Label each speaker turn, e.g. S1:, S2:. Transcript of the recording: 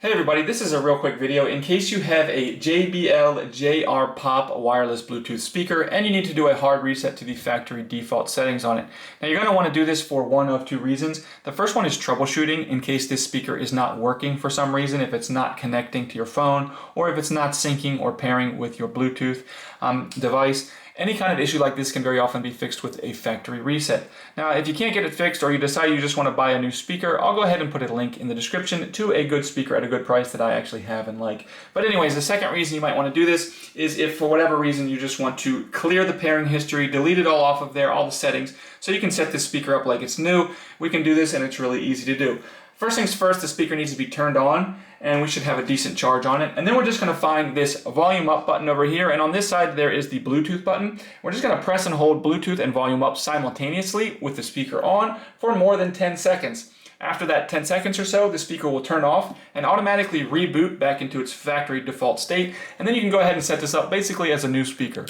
S1: Hey everybody, this is a real quick video in case you have a JBL JR Pop wireless Bluetooth speaker and you need to do a hard reset to the factory default settings on it. Now you're going to want to do this for one of two reasons. The first one is troubleshooting in case this speaker is not working for some reason, if it's not connecting to your phone or if it's not syncing or pairing with your Bluetooth device. Any kind of issue like this can very often be fixed with a factory reset. Now, if you can't get it fixed or you decide you just want to buy a new speaker, I'll go ahead and put a link in the description to a good speaker at a good price that I actually have and like. But anyways, the second reason you might want to do this is if for whatever reason you just want to clear the pairing history, delete it all off of there, all the settings, so you can set this speaker up like it's new. We can do this and it's really easy to do. First things first, the speaker needs to be turned on and we should have a decent charge on it. And then we're just going to find this volume up button over here, and on this side there is the Bluetooth button. We're just going to press and hold Bluetooth and volume up simultaneously with the speaker on for more than 10 seconds. After that 10 seconds or so, the speaker will turn off and automatically reboot back into its factory default state, and then you can go ahead and set this up basically as a new speaker.